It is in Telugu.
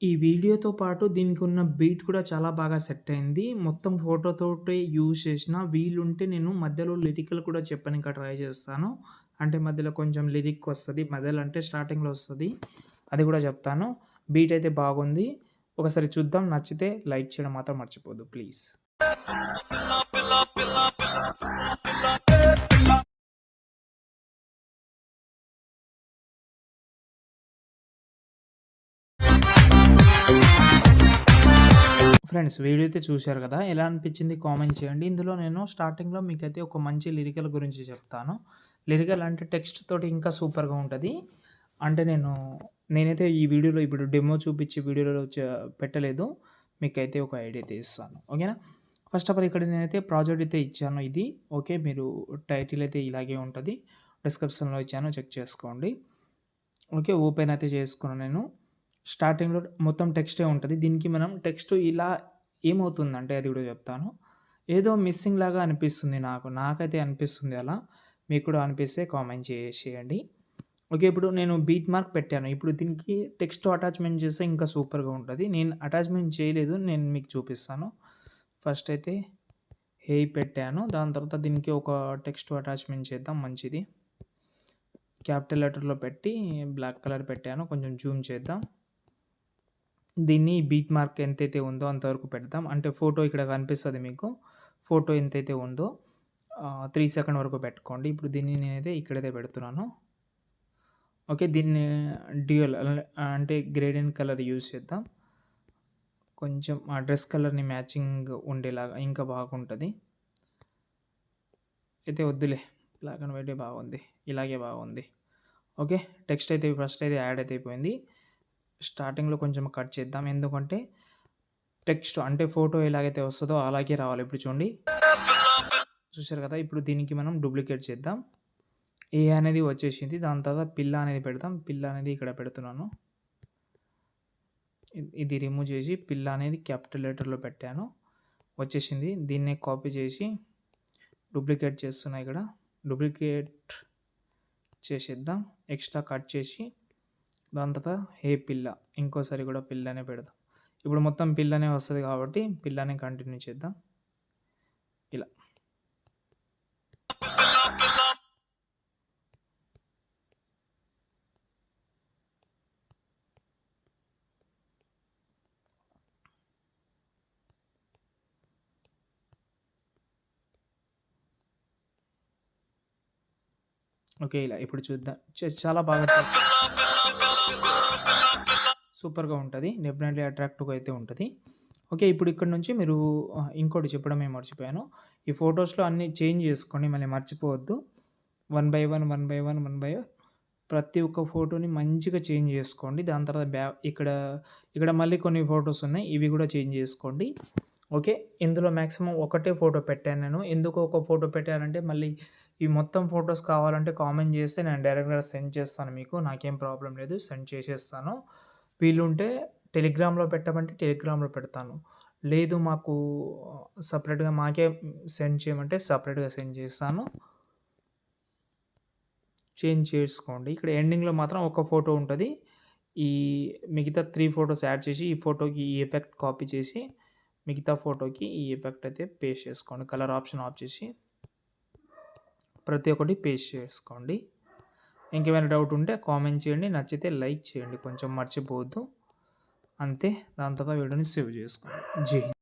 ఈ వీడియోతో పాటు దీనికున్న బీట్ కూడా చాలా బాగా సెట్ అయింది. మొత్తం ఫోటోతోటే యూజ్ చేసిన. వీలుంటే నేను మధ్యలో లిరికల్ కూడా చెప్పనీకి ట్రై చేస్తాను. అంటే మధ్యలో కొంచెం లిరిక్ వస్తది. మధ్యలో అంటే స్టార్టింగ్‌లో వస్తది. అది కూడా చెప్తాను. బీట్ అయితే బాగుంది. ఒకసారి చూద్దాం. నచ్చితే లైక్ చేయడం మాత్రం మర్చిపోవద్దు ప్లీజ్. ఫ్రెండ్స్ వీడియో అయితే చూశారు కదా! ఎలా అనిపించింది కామెంట్ చేయండి. ఇందులో నేను స్టార్టింగ్‌లో మీకైతే ఒక మంచి లిరికల్ గురించి చెప్తాను. లిరికల్ అంటే టెక్స్ట్ తోటి ఇంకా సూపర్‌గా ఉంటది. అంటే నేనైతే ఈ వీడియోలో ఇప్పుడు డెమో చూపించి వీడియోలో పెట్టలేదు. మీకైతే ఒక ఐడియా అయితే ఇస్తాను. ఓకేనా? ఫస్ట్ ఆఫ్ ఆల్ ఇక్కడ నేనైతే ప్రాజెక్ట్ అయితే ఇచ్చాను ఇది. ఓకే. మీరు టైటిల్ అయితే ఇలాగే ఉంటది. డిస్క్రిప్షన్‌లో ఇచ్చాను చెక్ చేసుకోండి. ఓకే. ఓపెన్ అయితే చేసుకున్నాను నేను. స్టార్టింగ్‌లో మొత్తం టెక్స్టే ఉంటది. దీనికి మనం టెక్స్ట్ ఇలా ఏమవుతుందంటే అది కూడా చెప్తాను. ఏదో మిస్సింగ్ లాగా అనిపిస్తుంది నాకు. నాకైతే అనిపిస్తుంది అలా. మీకు కూడా అనిపిస్తే కామెంట్ చేసేయండి. ఓకే. ఇప్పుడు నేను బీట్ మార్క్ పెట్టాను. ఇప్పుడు దీనికి టెక్స్ట్ అటాచ్‌మెంట్ చేస్తే ఇంకా సూపర్‌గా ఉంటది. నేను అటాచ్‌మెంట్ చేయలేదు. నేను మీకు చూపిస్తాను. ఫస్ట్ అయితే హే పెట్టాను. దాని తర్వాత దీనికి ఒక టెక్స్ట్ అటాచ్‌మెంట్ చేద్దాం మంచిది. క్యాపిటల్ లెటర్‌లో పెట్టి బ్లాక్ కలర్ పెట్టాను. కొంచెం జూమ్ చేద్దాం. దీన్ని బీట్ మార్క్ ఎంతైతే ఉందో అంతవరకు పెడదాం. అంటే ఫోటో ఇక్కడ కనిపిస్తది మీకు. ఫోటో ఎంతైతే ఉందో 3 సెకండ్ వరకు పెట్టుకోండి. ఇప్పుడు దీన్ని నేనైతే ఇక్కడైతే పెడుతున్నాను. ఓకే. దీన్ని డ్యూయల్ అంటే గ్రేడియంట్ కలర్ యూజ్ చేద్దాం. కొంచెం ఆ డ్రెస్ కలర్‌ని మ్యాచింగ్ ఉండేలాగా ఇంకా బాగుంటది. అయితే వద్దులే. బ్లాక్ అండ్ వైటే బాగుంది. ఇలాగే బాగుంది. ఓకే. టెక్స్ట్ అయితే ఫస్ట్ అయితే యాడ్ అయితే అయిపోయింది. స్టార్టింగ్‌లో కొంచెం కట్ చేద్దాం. ఎందుకంటే టెక్స్ట్ అంటే ఫోటో ఎలాగైతే వస్తదో అలాగే రావాలి. ఇప్పుడు చూడండి. చూసారు కదా! ఇప్పుడు దీనికి మనం డూప్లికేట్ చేద్దాం. ఏ అనేది వచ్చేసింది. దాని తర్వాత పిల్ల అనేది పెడదాం. పిల్ల అనేది ఇక్కడ పెడుతున్నాను. ఇది రిమూవ్ చేసి పిల్ల అనేది క్యాపిటల్ లెటర్‌లో పెట్టాను. వచ్చేసింది. దీన్నే కాపీ చేసి డూప్లికేట్ చేస్తున్నా ఇక్కడ. డూప్లికేట్ చేసేద్దాం. ఎక్స్ట్రా కట్ చేసి దాని తర్వాత హే పిల్ల ఇంకోసారి కూడా పిల్లనే పెడదాం. ఇప్పుడు మొత్తం పిల్లనే వస్తది కాబట్టి పిల్లనే కంటిన్యూ చేద్దాం. ఇలా. ఓకే. ఇలా ఇప్పుడు చూద్దాం. చాలా బాగా సూపర్‌గా ఉంటది. డెఫినెట్‌లీ అట్రాక్టివ్‌గా అయితే ఉంటది. ఓకే. ఇప్పుడు ఇక్కడ నుంచి మీరు ఇంకోటి చెప్పడమే మర్చిపోయాను. ఈ ఫోటోస్‌లో అన్నీ చేంజ్ చేసుకోండి. మళ్ళీ మర్చిపోవద్దు. One by one, one by one, one by one ప్రతి ఒక్క ఫోటోని మంచిగా చేంజ్ చేసుకోండి. దాని తర్వాత ఇక్కడ మళ్ళీ కొన్ని ఫోటోస్ ఉన్నాయి. ఇవి కూడా చేంజ్ చేసుకోండి. ఓకే. ఇందులో మాక్సిమం ఒకటే ఫోటో పెట్టాను నేను. ఎందుకు ఒక ఫోటో పెట్టానంటే మళ్ళీ ఈ మొత్తం ఫోటోస్ కావాలంటే కామెంట్ చేస్తే నేను డైరెక్ట్‌గా సెండ్ చేస్తాను మీకు. నాకేం ప్రాబ్లమ్ లేదు. సెండ్ చేసేస్తాను. వీలుంటే టెలిగ్రామ్‌లో పెట్టమంటే టెలిగ్రామ్‌లో పెడతాను. లేదు మాకు సెపరేట్‌గా మాకే సెండ్ చేయమంటే సెపరేట్‌గా సెండ్ చేస్తాను. చేంజ్ చేసుకోండి. ఇక్కడ ఎండింగ్‌లో మాత్రం ఒక ఫోటో ఉంటది. ఈ మిగతా 3 ఫోటోస్ యాడ్ చేసి ఈ ఫోటోకి ఈ ఎఫెక్ట్ కాపీ చేసి మిగతా ఫోటోకి ఈ ఎఫెక్ట్ అయితే పేస్ట్ చేసుకోండి. కలర్ ఆప్షన్ ఆఫ్ చేసి ప్రతి ఒక్కటి పేస్ట్ చేసుకోండి. ఇంకేమైనా డౌట్ ఉంటే కామెంట్ చేయండి. నచ్చితే లైక్ చేయండి. కొంచెం మర్చిపోవద్దు. అంతే. దాని తర్వాత వీడియోని సేవ్ చేసుకోండి. జై హింద్.